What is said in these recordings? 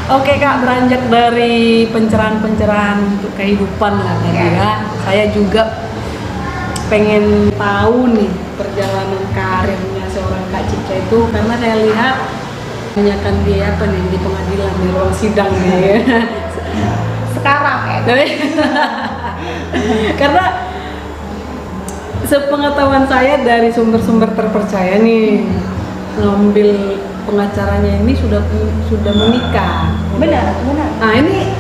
Oke Kak, beranjak dari pencerahan-pencerahan untuk kehidupan lah tadi ya. Saya juga pengen tahu nih perjalanan karirnya seorang Kak Cica itu, karena saya lihat kebanyakan dia apa nih di pengadilan, di ruang sidang nih ya. Sekarang ya. Karena sepengetahuan saya dari sumber-sumber terpercaya nih, ngambil pengacaranya ini sudah menikah. Benar. Nah ini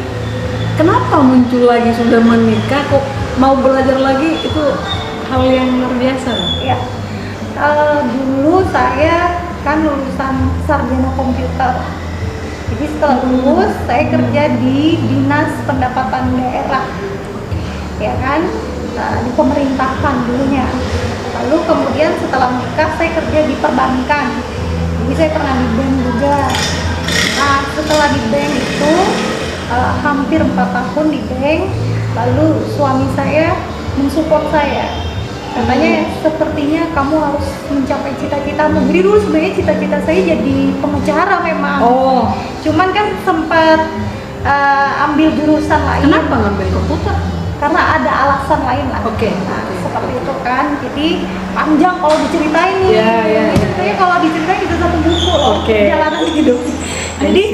kenapa muncul lagi sudah menikah kok mau belajar lagi, itu hal yang luar biasa. Ya. Dulu saya kan lulusan sarjana komputer. Jadi setelah lulus saya kerja di Dinas Pendapatan Daerah. Ya kan? Di pemerintahan dulunya. Lalu kemudian setelah menikah saya kerja di perbankan. Jadi saya pernah di bank juga. Nah setelah di bank itu hampir 4 tahun di bank. Lalu suami saya mensupport saya. Katanya sepertinya kamu harus mencapai cita-citamu. Jadi dulu sebenarnya cita-cita saya jadi pengacara memang. Cuman kan sempat ambil jurusan lain. Kenapa ngambil komputer? Karena ada alasan lain lah. Seperti itu kan. Jadi panjang kalau diceritain nih. Ceritanya kalau diceritain itu satu buku loh. Perjalanan hidup. Jadi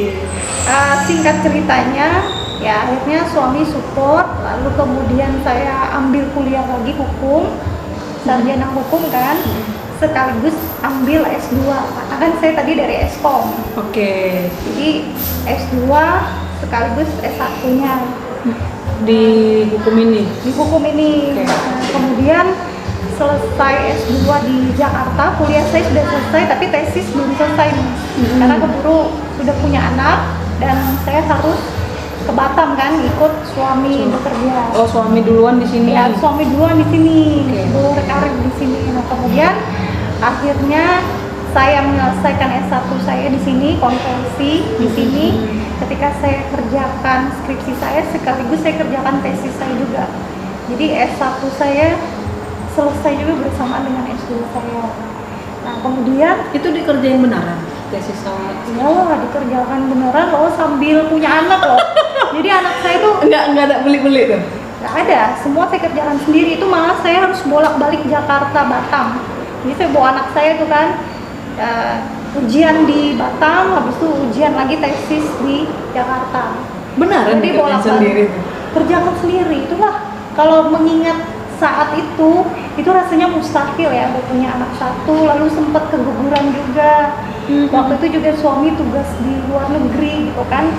singkat ceritanya, ya akhirnya suami support. Lalu kemudian saya ambil kuliah lagi hukum, sarjana hukum kan. Sekaligus ambil S2. Karena kan saya tadi dari Eskom. Jadi S2 sekaligus S1-nya. Di hukum ini? Di hukum ini. Nah, kemudian selesai S2 di Jakarta, kuliah saya sudah selesai tapi tesis belum selesai nih. Karena keburu sudah punya anak dan saya harus ke Batam kan, ikut suami bekerja. Suami duluan di sini? Ya, suami duluan di sini. Berkarir di sini. Nah, kemudian akhirnya saya menyelesaikan S1 saya di sini, konversi di sini. Ketika saya kerjakan skripsi saya, sekaligus saya kerjakan tesis saya juga. Jadi S1 saya selesai juga bersamaan dengan S2 saya. Nah kemudian itu dikerjain beneran tesis sama? Iyalah, dikerjakan beneran loh, sambil punya anak loh. Jadi anak saya tuh nggak ada beli-beli tuh? Nggak ada, semua saya kerjakan sendiri. Itu malah saya harus bolak-balik Jakarta, Batam. Jadi saya bawa anak saya tuh kan ujian di Batam, habis itu ujian lagi tesis di Jakarta. Beneran dikerjain sendiri? Kerjakan sendiri. Itulah kalau mengingat saat itu rasanya mustahil ya, udah punya anak satu, lalu sempat keguguran juga. Waktu itu juga suami tugas di luar negeri gitu kan.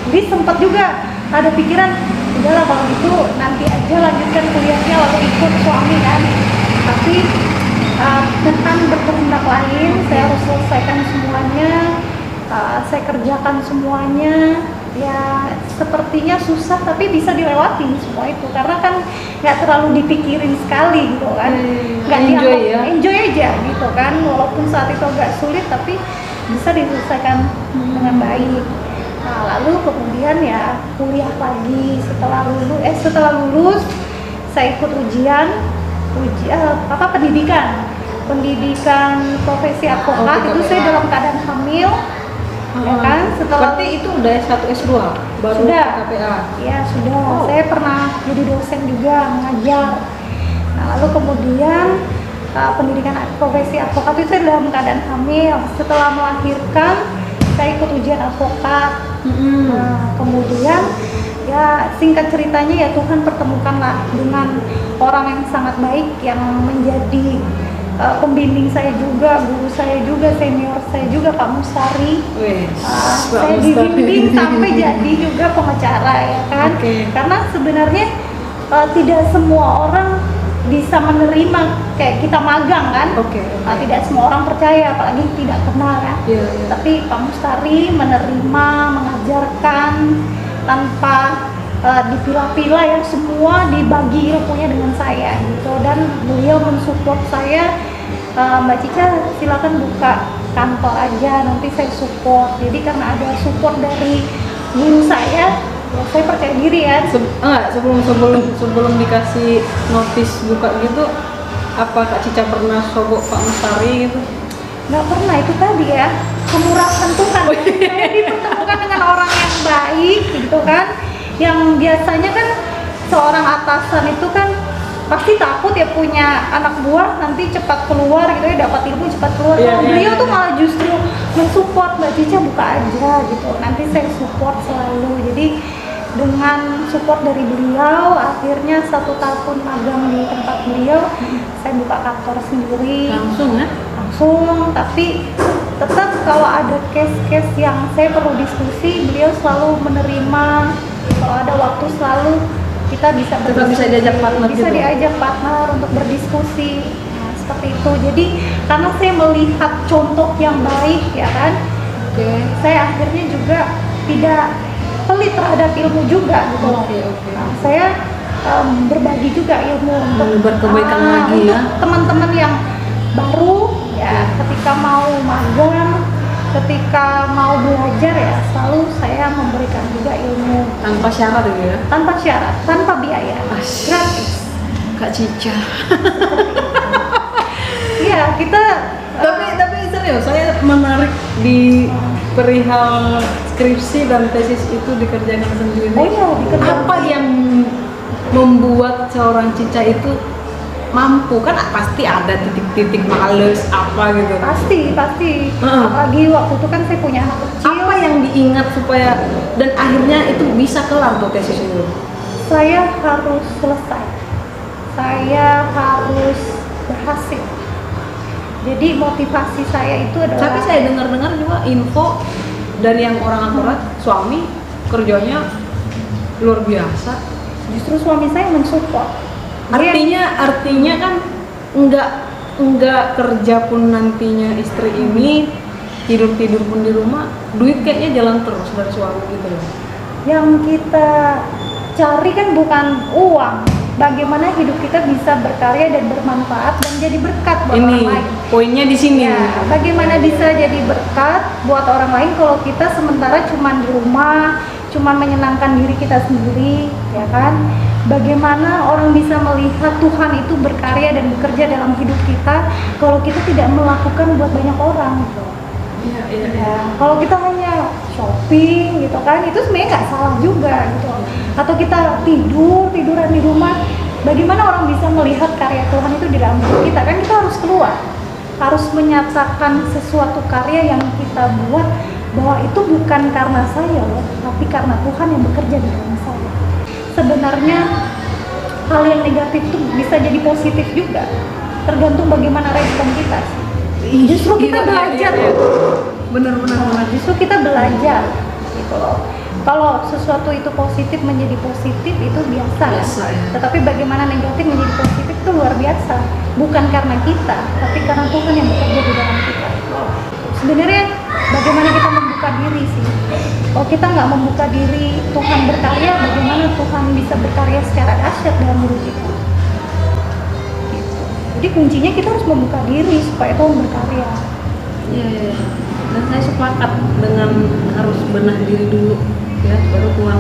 Jadi sempat juga ada pikiran, udahlah kalau gitu nanti aja lanjutkan kuliahnya lalu ikut suami kan. Tapi Tuhan berkehendak lain, saya harus selesaikan semuanya, saya kerjakan semuanya. Ya sepertinya susah tapi bisa dilewati semua itu karena kan nggak terlalu dipikirin sekali gitu kan, nggak enjoy aja gitu kan, walaupun saat itu agak sulit tapi bisa diselesaikan dengan baik. Nah lalu kemudian ya kuliah lagi setelah lulus saya ikut ujian pendidikan profesi advokat. Itu saya dalam keadaan hamil. Ya kan, berarti itu udah S1 S2 baru sudah KPA? Ya sudah, saya pernah jadi dosen juga, mengajar. Nah lalu kemudian pendidikan profesi advokat itu saya dalam keadaan hamil. Setelah melahirkan saya ikut ujian advokat. Nah kemudian ya singkat ceritanya ya Tuhan pertemukanlah dengan orang yang sangat baik yang menjadi pembimbing saya juga, guru saya juga, senior saya juga, Pak Musari. Saya dibimbing sampai jadi juga pengacara ya kan. Karena sebenarnya tidak semua orang bisa menerima kayak kita magang kan. Tidak semua orang percaya, apalagi tidak kenal ya. Tapi Pak Musari menerima, mengajarkan tanpa dipilah-pilah ya, semua dibagi ilmunya dengan saya gitu. Dan beliau mensupport saya, Mbak Cica silakan buka kantor aja, nanti saya support. Jadi karena ada support dari guru saya, ya saya percaya diri ya. Sebelum dikasih notis buka gitu, apa Kak Cica pernah sogok Pak Mustari gitu? Nggak pernah, itu tadi ya kemurahan Tuhan. Saya dipertemukan dengan orang yang baik gitu kan. Yang biasanya kan seorang atasan itu kan pasti takut ya punya anak buah nanti cepat keluar gitu ya, dapat ilmu cepat keluar. Kalau beliau tuh malah justru mensupport, Mbak Cica buka aja gitu, nanti saya support selalu. Jadi dengan support dari beliau, akhirnya 1 tahun magang di tempat beliau, saya buka kantor sendiri. Langsung, tapi tetap kalau ada case-case yang saya perlu diskusi, beliau selalu menerima. Kalau ada waktu selalu kita bisa diajak partner, diajak partner untuk berdiskusi. Nah, seperti itu. Jadi karena saya melihat contoh yang baik ya kan, saya akhirnya juga tidak pelit terhadap ilmu juga gitu. Nah, saya berbagi juga ilmu untuk berkebaikan lagi ya teman-teman yang baru ya, ketika mau magang, ketika mau belajar ya, selalu saya memberikan juga ilmu tanpa syarat ya, tanpa syarat, tanpa biaya, gratis. Kak Cica. Iya, kita tapi serius, saya menarik di perihal skripsi dan tesis itu dikerjakan sendiri. Oh iya, dikerjakan. Apa yang membuat seorang Cica itu mampu? Kan pasti ada titik-titik males apa gitu. Pasti. Apalagi waktu itu kan saya punya anak kecil. Apa yang diingat supaya dan akhirnya itu bisa kelar tuh tesis itu? Saya harus selesai. Saya harus berhasil. Jadi motivasi saya itu adalah. Tapi saya dengar-dengar juga info dari yang orang akurat, suami kerjanya luar biasa. Justru suami saya mensupport. Artinya kan enggak kerja pun nantinya istri ini tidur pun di rumah, duit kayaknya jalan terus dari suami gitu loh. Yang kita cari kan bukan uang, bagaimana hidup kita bisa berkarya dan bermanfaat dan jadi berkat buat orang lain. Poinnya di sini. Ya, bagaimana bisa jadi berkat buat orang lain kalau kita sementara cuma di rumah, cuma menyenangkan diri kita sendiri, ya kan? Bagaimana orang bisa melihat Tuhan itu berkarya dan bekerja dalam hidup kita kalau kita tidak melakukan buat banyak orang gitu. Iya. Kalau kita hanya shopping gitu kan, itu sebenarnya nggak salah juga gitu. Atau kita tiduran di rumah, bagaimana orang bisa melihat karya Tuhan itu di dalam hidup kita? Kan kita harus keluar, harus menyatakan sesuatu karya yang kita buat bahwa itu bukan karena saya loh, tapi karena Tuhan yang bekerja di dalam saya. Sebenarnya hal yang negatif itu bisa jadi positif juga, tergantung bagaimana respon kita sih. Justru kita belajar. Benar. Justru kita belajar gitu loh. Kalau sesuatu itu positif menjadi positif itu biasa ya. Tetapi bagaimana negatif menjadi positif itu luar biasa. Bukan karena kita, tapi karena Tuhan yang bekerja di dalam kita. Sebenarnya bagaimana kita membuka diri sih. Kalau kita nggak membuka diri Tuhan berkarya, bagaimana Tuhan bisa berkarya secara dahsyat dalam hidup kita. Jadi kuncinya kita harus membuka diri supaya Tuhan berkarya. Iya. Dan saya sepakat dengan harus benah diri dulu ya, baru Tuhan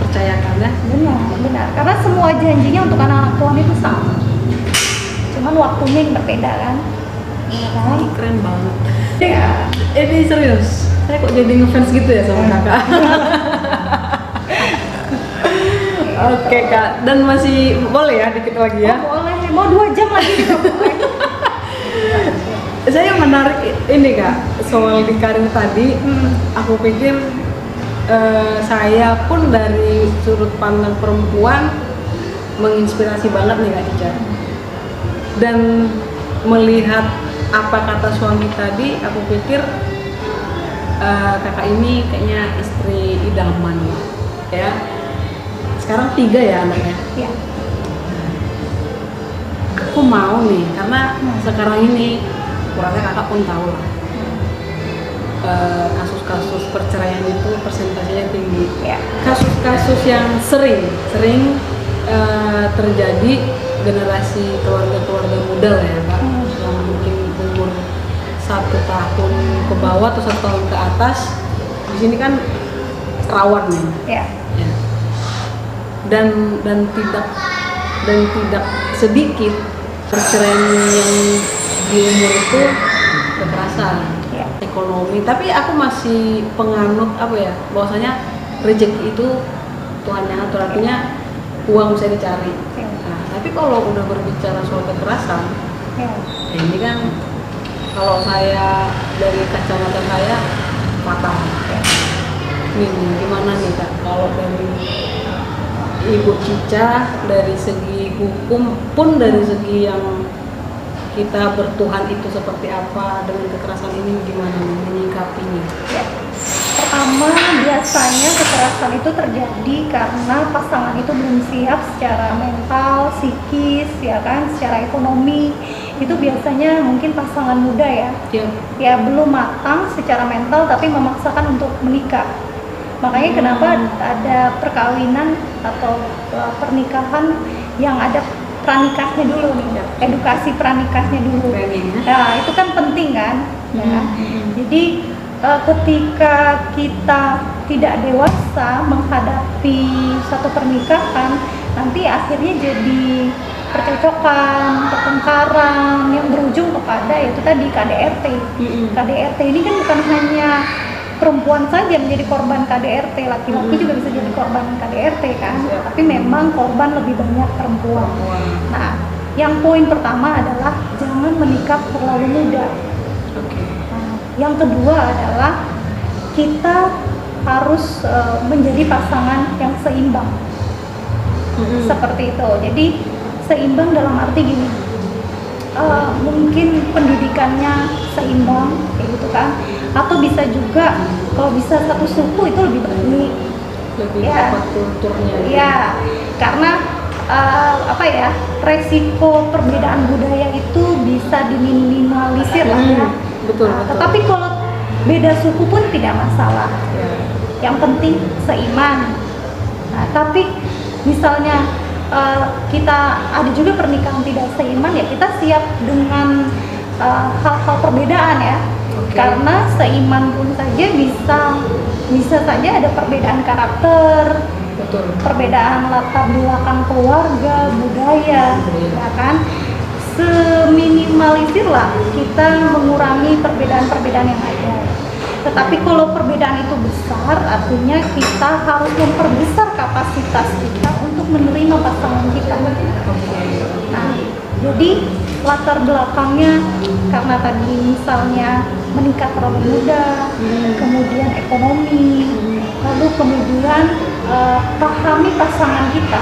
percayakan ya. Benar. Karena semua janjinya untuk anak-anak Tuhan itu sama. Cuman waktunya yang berbeda kan. Iya kan? Keren banget. Ya. Ini serius. Saya kok jadi ngefans gitu ya sama kakak. Oke Kak, dan masih boleh ya dikit lagi ya? Oh, boleh, mau 2 jam lagi juga boleh. Saya menarik ini Kak, soal di karir tadi. Aku pikir saya pun dari sudut pandang perempuan menginspirasi banget nih Kak Cica. Dan melihat apa kata suami tadi, aku pikir kakak ini kayaknya istri idaman ya. Sekarang 3 ya anaknya. Iya. Aku mau nih, karena sekarang ini kurangnya kakak pun tahu lah. Kasus-kasus perceraian itu persentasenya tinggi. Ya. Kasus-kasus yang sering terjadi generasi keluarga-keluarga muda lah ya Pak, yang mungkin umur 1 tahun ke bawah atau 1 tahun ke atas. Di sini kan rawan nih. Ya. Dan tidak sedikit perceraian yang di umur itu kekerasan ekonomi. Tapi aku masih penganut bahwasanya rezeki itu Tuhan yang atur, artinya uang bisa dicari. Ya. Nah, tapi kalau udah berbicara soal kekerasan, Ya. ini kan kalau saya dari kacamata saya fatal. Nih, gimana nih Kak? Kalau dari Ibu Cica, dari segi hukum pun dari segi yang kita bertuhan itu seperti apa, dengan kekerasan ini gimana nih menyikapinya? Ya. Pertama, biasanya kekerasan itu terjadi karena pasangan itu belum siap secara mental, psikis, ya kan, secara ekonomi. Itu biasanya mungkin pasangan muda ya, Ya. ya belum matang secara mental tapi memaksakan untuk menikah. Makanya kenapa ada perkawinan atau pernikahan yang ada pranikahnya dulu nih, edukasi pranikahnya dulu. Trainingnya. Nah, itu kan penting kan, ya. Jadi ketika kita tidak dewasa menghadapi satu pernikahan, nanti akhirnya jadi percocokan, pertengkaran yang berujung kepada itu tadi KDRT. KDRT ini kan bukan hanya perempuan saja menjadi korban KDRT, laki-laki juga bisa jadi korban KDRT kan, tapi memang korban lebih banyak perempuan. Nah, yang poin pertama adalah jangan menikah terlalu muda. Oke. Nah, yang kedua adalah kita harus menjadi pasangan yang seimbang. Seperti itu. Jadi seimbang dalam arti gini, mungkin pendidikannya seimbang kayak gitu kan, atau bisa juga kalau bisa satu suku itu lebih baik, Lebih ya. tepat kulturnya. Ya, karena apa ya, resiko perbedaan budaya itu bisa diminimalisir lah ya. Betul, Nah, betul. tetapi kalau beda suku pun tidak masalah, Ya. yang penting seiman. Nah, tapi misalnya kita ada juga pernikahan tidak seiman, ya kita siap dengan hal-hal perbedaan ya. Oke. Karena seiman pun saja bisa saja ada perbedaan karakter, Betul. perbedaan latar belakang keluarga, budaya, ya kan. Seminimalisir lah kita mengurangi perbedaan-perbedaan yang ada. Tetapi kalau perbedaan itu besar, artinya kita harus memperbesar kapasitas kita untuk menerima pasangan kita. Nah, jadi latar belakangnya karena tadi misalnya menikah terlalu muda, kemudian ekonomi, lalu kemudian pahami pasangan kita.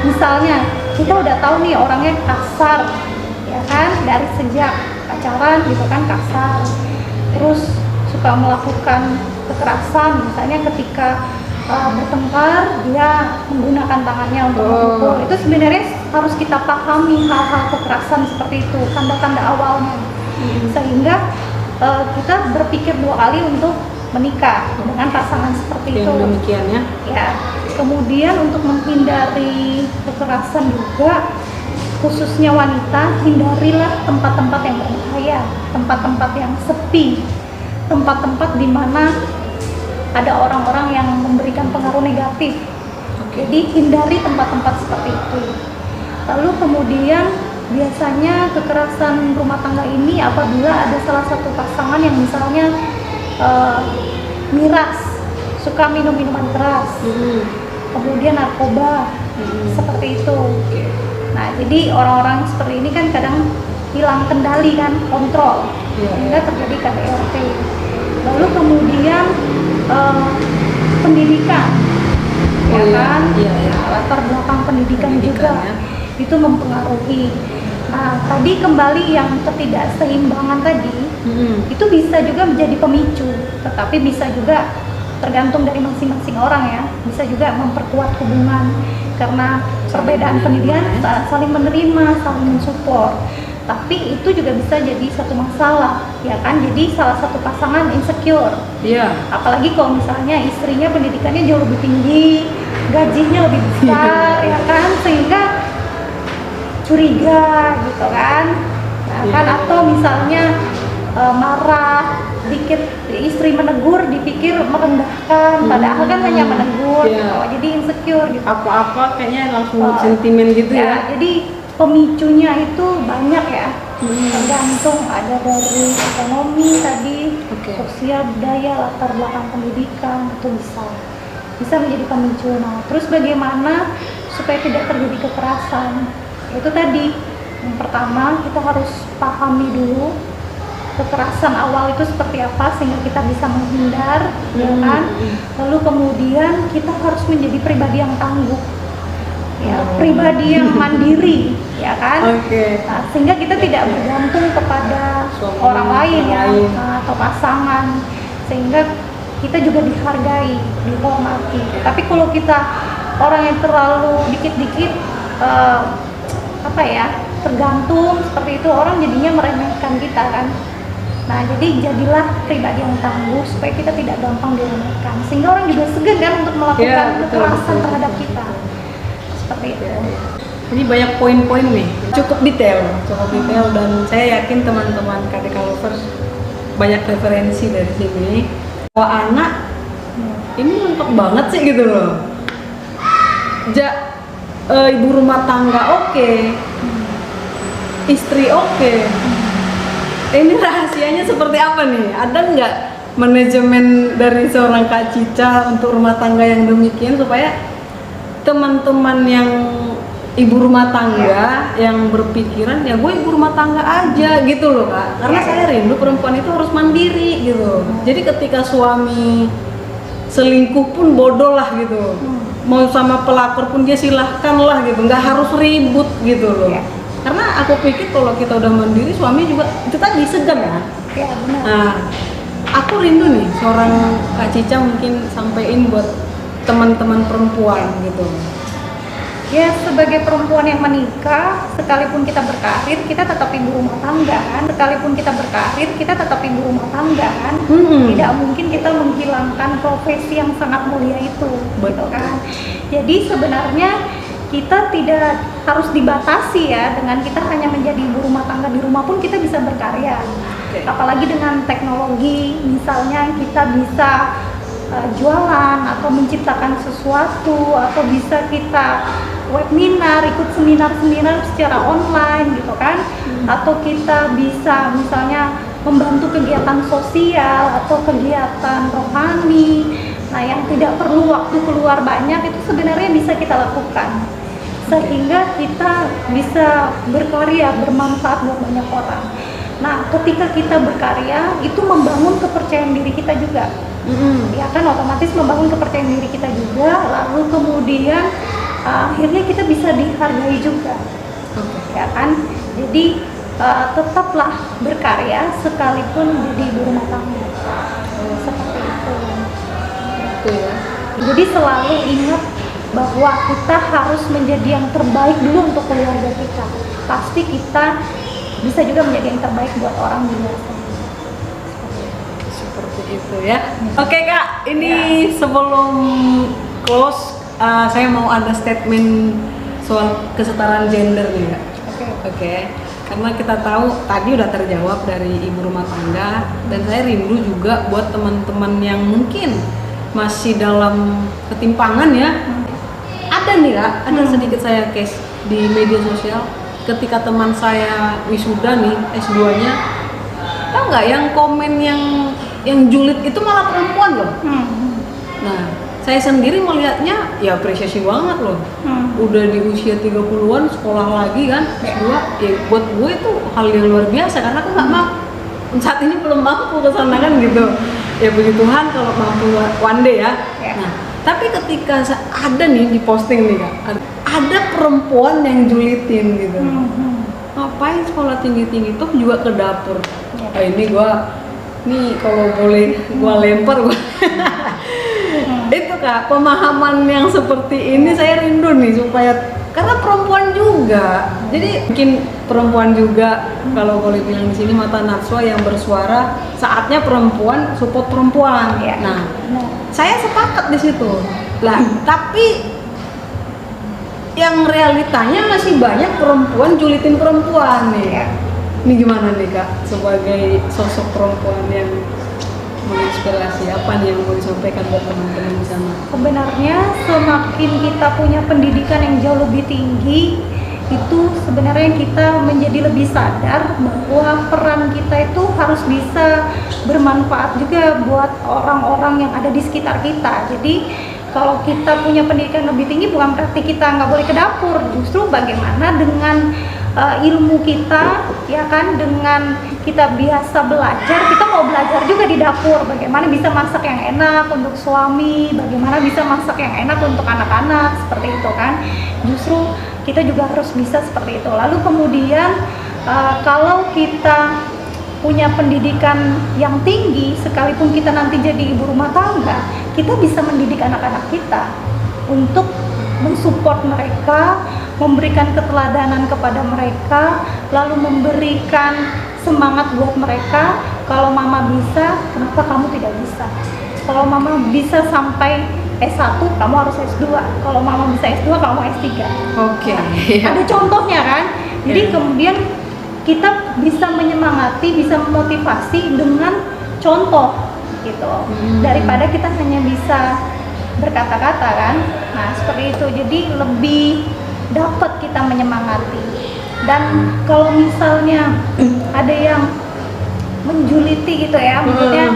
Misalnya kita udah tahu nih orangnya kasar, ya kan, dari sejak pacaran gitu kan kasar, terus suka melakukan kekerasan, misalnya ketika bertengkar dia menggunakan tangannya untuk memukul. Itu sebenarnya harus kita pahami hal-hal kekerasan seperti itu, tanda-tanda awalnya, sehingga kita berpikir dua kali untuk menikah dengan pasangan seperti itu. Yang demikian ya. Ya, kemudian untuk menghindari kekerasan juga, khususnya wanita, hindarilah tempat-tempat yang berbahaya, tempat-tempat yang sepi, tempat-tempat di mana ada orang-orang yang memberikan pengaruh negatif. Jadi hindari tempat-tempat seperti itu. Lalu kemudian biasanya kekerasan rumah tangga ini apabila ada salah satu pasangan yang misalnya miras, suka minum minuman keras, kemudian narkoba, seperti itu. Nah, jadi orang-orang seperti ini kan kadang hilang kendali kan, kontrol, sehingga terjadi KDRT. Lalu kemudian pendidikan, ya kan, latar belakang pendidikan juga ya. itu mempengaruhi. Nah, tadi kembali yang ketidakseimbangan tadi, itu bisa juga menjadi pemicu, tetapi bisa juga tergantung dari masing-masing orang ya, bisa juga memperkuat hubungan karena perbedaan pendidikan, saling menerima, saling mensupport. Tapi itu juga bisa jadi satu masalah, ya kan? Jadi salah satu pasangan insecure. Iya. Apalagi kalau misalnya istrinya pendidikannya jauh lebih tinggi, gajinya lebih besar, ya kan? Sehingga curiga gitu kan? Nah, kan atau misalnya marah, dikit istri menegur dipikir merendahkan, padahal kan hanya menegur, gitu. Jadi insecure gitu. Apa-apa kayaknya langsung sentimen gitu ya. Jadi pemicunya itu banyak ya, tergantung ada dari ekonomi tadi, sosial, budaya, latar belakang pendidikan, itu bisa. bisa menjadi pemicu. Nah, terus bagaimana supaya tidak terjadi kekerasan? Itu tadi, yang pertama kita harus pahami dulu kekerasan awal itu seperti apa sehingga kita bisa menghindar, ya kan? Lalu kemudian kita harus menjadi pribadi yang tangguh, ya, pribadi yang mandiri, ya kan? Nah, sehingga kita tidak bergantung kepada orang lain ya, atau pasangan, sehingga kita juga dihargai, dihormati. Tapi kalau kita orang yang terlalu dikit-dikit tergantung seperti itu, orang jadinya meremehkan kita kan. Nah, jadi jadilah pribadi yang tangguh supaya kita tidak gampang diremehkan, sehingga orang juga segan kan untuk melakukan kekerasan terhadap kita. Seperti itu. Ini banyak poin-poin nih, cukup detail dan saya yakin teman-teman KDK Lovers banyak referensi dari sini. Kalau anak ini lengkap banget sih gitu loh. Ibu rumah tangga oke. Istri oke. Ini rahasianya seperti apa nih? Ada nggak manajemen dari seorang Kak Cica untuk rumah tangga yang demikian supaya teman-teman yang ibu rumah tangga yang berpikiran ya gue ibu rumah tangga aja gitu loh Kak, karena saya rindu perempuan itu harus mandiri gitu. Jadi ketika suami selingkuh pun bodoh lah gitu, mau sama pelakor pun dia silahkan lah gitu, nggak harus ribut gitu loh. Karena aku pikir kalau kita udah mandiri, suami juga itu tadi segan kan. Nah, aku rindu nih seorang Kak Cica mungkin sampein buat teman-teman perempuan gitu. Ya, sebagai perempuan yang menikah, sekalipun kita berkarir, kita tetap ibu rumah tangga kan. Sekalipun kita berkarir, kita tetap ibu rumah tangga kan. Tidak mungkin kita menghilangkan profesi yang sangat mulia itu, gitu kan. Jadi sebenarnya kita tidak harus dibatasi ya dengan kita hanya menjadi ibu rumah tangga. Di rumah pun kita bisa berkarya. Apalagi dengan teknologi, misalnya kita bisa jualan atau menciptakan sesuatu, atau bisa kita webinar, ikut seminar-seminar secara online gitu kan, atau kita bisa misalnya membantu kegiatan sosial atau kegiatan rohani. Nah, yang tidak perlu waktu keluar banyak itu sebenarnya bisa kita lakukan sehingga kita bisa berkarya, bermanfaat buat banyak orang. Nah, ketika kita berkarya itu membangun kepercayaan diri kita juga. Ya kan, otomatis membangun kepercayaan diri kita juga, lalu kemudian akhirnya kita bisa dihargai juga. Ya kan, jadi tetaplah berkarya sekalipun jadi ibu rumah tangga. Seperti itu. Jadi selalu ingat bahwa kita harus menjadi yang terbaik dulu untuk keluarga kita. Pasti kita bisa juga menjadi yang terbaik buat orang di luar sana. Seperti itu ya. Oke Kak, ini sebelum close saya mau ada statement soal kesetaraan gender nih Kak. Oke. Karena kita tahu tadi udah terjawab dari ibu rumah tangga, dan saya rindu juga buat teman-teman yang mungkin masih dalam ketimpangan ya. Ada nih Kak, ada sedikit saya case di media sosial ketika teman saya wisuda nih S2-nya, tahu nggak yang komen yang julid itu malah perempuan loh. Nah, saya sendiri melihatnya ya apresiasi banget loh. Udah di usia 30-an sekolah lagi kan S2, ya buat gue itu hal yang luar biasa karena aku nggak mampu, saat ini belum mampu ke sana kan gitu. Ya puji Tuhan kalau mampu one day ya. Nah, tapi ketika ada nih di posting nih Kak, ada perempuan yang julitin gitu. Ngapain sekolah tinggi-tinggi tuh juga ke dapur. Ini kalau boleh gua lempar gua. Itu Kak, pemahaman yang seperti ini saya rindu nih supaya, karena perempuan juga. Jadi mungkin perempuan juga kalau boleh bilang di sini mata Najwa yang bersuara, saatnya perempuan support perempuan. Nah, saya sepakat di situ. Lah, tapi yang realitanya masih banyak perempuan julitin perempuan nih. Ini gimana nih Kak, sebagai sosok perempuan yang menginspirasi, apa nih yang mau disampaikan buat teman-teman di sana? Sebenarnya semakin kita punya pendidikan yang jauh lebih tinggi, itu sebenarnya kita menjadi lebih sadar bahwa peran kita itu harus bisa bermanfaat juga buat orang-orang yang ada di sekitar kita. Jadi kalau kita punya pendidikan lebih tinggi bukan berarti kita nggak boleh ke dapur. Justru bagaimana dengan ilmu kita, ya kan, dengan kita biasa belajar, kita mau belajar juga di dapur. Bagaimana bisa masak yang enak untuk suami, bagaimana bisa masak yang enak untuk anak-anak, seperti itu kan. Justru kita juga harus bisa seperti itu. Lalu kemudian kalau kita punya pendidikan yang tinggi, sekalipun kita nanti jadi ibu rumah tangga, kita bisa mendidik anak-anak kita untuk mensupport mereka, memberikan keteladanan kepada mereka, lalu memberikan semangat buat mereka. Kalau mama bisa, kenapa kamu tidak bisa? Kalau mama bisa sampai S1, kamu harus S2. Kalau mama bisa S2, kamu S3. Oke. Ada contohnya kan? Jadi kemudian kita bisa menyemangati, bisa memotivasi dengan contoh gitu. Daripada kita hanya bisa berkata-kata kan. Nah, seperti itu. Jadi lebih dapat kita menyemangati. Dan kalau misalnya ada yang menjuliti gitu ya, maksudnya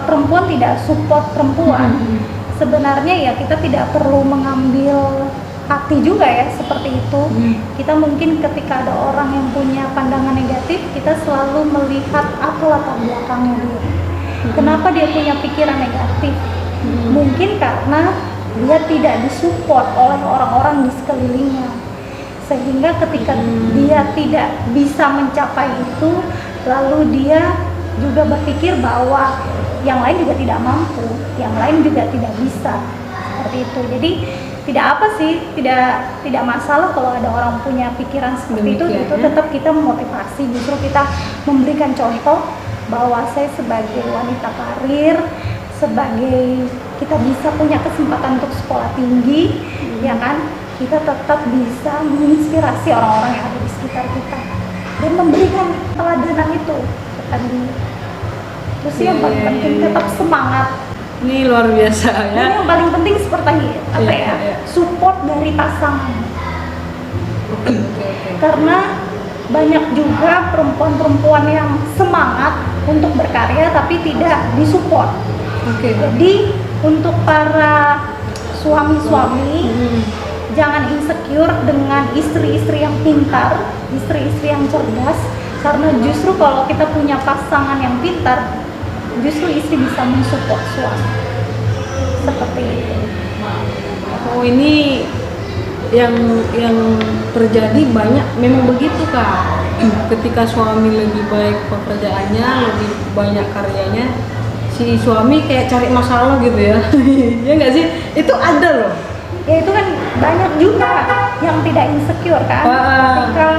perempuan tidak support perempuan, sebenarnya ya kita tidak perlu mengambil hati juga ya seperti itu. Kita mungkin ketika ada orang yang punya pandangan negatif, kita selalu melihat apa latar belakangnya dia. Kenapa dia punya pikiran negatif? Mungkin karena dia tidak disupport oleh orang-orang di sekelilingnya, sehingga ketika dia tidak bisa mencapai itu, lalu dia juga berpikir bahwa yang lain juga tidak mampu, yang lain juga tidak bisa, seperti itu. Jadi tidak apa sih, tidak masalah kalau ada orang punya pikiran seperti itu. Tetap kita memotivasi, justru kita memberikan contoh bahwa saya sebagai wanita karir, sebagai kita bisa punya kesempatan untuk sekolah tinggi, ya kan, kita tetap bisa menginspirasi orang-orang yang ada di sekitar kita dan memberikan teladan itu tadi. Terus yang paling penting tetap semangat. Ini luar biasa ya. Dan yang paling penting seperti apa ya? Support dari pasangan. Karena banyak juga perempuan-perempuan yang semangat untuk berkarya tapi tidak disupport. Jadi untuk para suami-suami, jangan insecure dengan istri-istri yang pintar, istri-istri yang cerdas, karena justru kalau kita punya pasangan yang pintar, justru istri bisa mensupport suami. Seperti itu. Oh, ini yang terjadi banyak memang begitu Kak. Ketika suami lebih baik pekerjaannya, lebih banyak karyanya, si suami kayak cari masalah gitu ya. Ya nggak sih? Itu ada loh. Ya itu kan banyak juga yang tidak insecure kan, ketika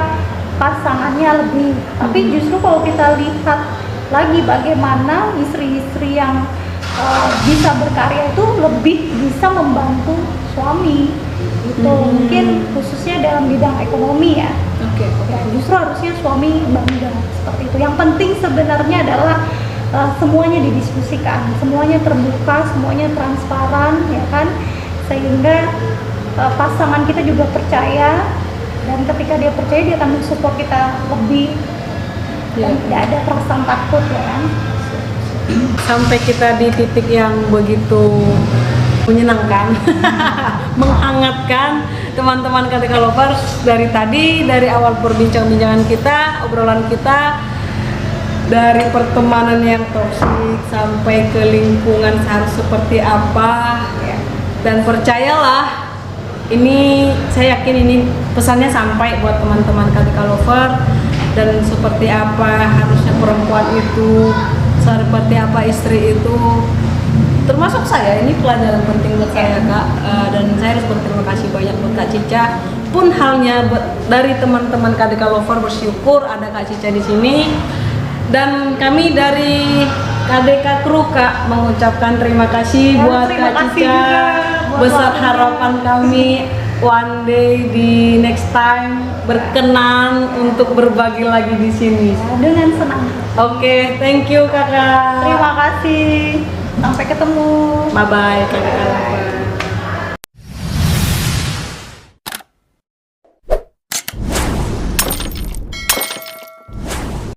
pasangannya lebih. Tapi justru kalau kita lihat lagi bagaimana istri-istri yang bisa berkarya itu lebih bisa membantu suami. Itu mungkin khususnya dalam bidang ekonomi ya. Ya, justru harusnya suami bangga seperti itu. Yang penting sebenarnya adalah semuanya didiskusikan, semuanya terbuka, semuanya transparan, ya kan, sehingga pasangan kita juga percaya, dan ketika dia percaya dia akan mensupport kita lebih, dan tidak ada perasaan takut, ya kan. Sampai kita di titik yang begitu menyenangkan, menghangatkan teman-teman KTK Lovers. Dari awal perbincangan kita, obrolan kita, dari pertemanan yang toksik sampai ke lingkungan harus seperti apa, dan percayalah, ini saya yakin ini pesannya sampai buat teman-teman KTK Lover, dan seperti apa harusnya perempuan itu, seperti apa istri itu, termasuk saya. Ini pelajaran penting buat saya Kak, dan saya harus berterima kasih banyak buat Kak Cica. Pun halnya dari teman-teman KTK Lover bersyukur ada Kak Cica di sini. Dan kami dari KDK Kru Kak mengucapkan terima kasih buat Kak Cica. Besar harapan kami one day di next time berkenan untuk berbagi lagi di sini. Dengan senang. Oke, thank you Kakak. Terima kasih. Sampai ketemu. Bye bye Kakak.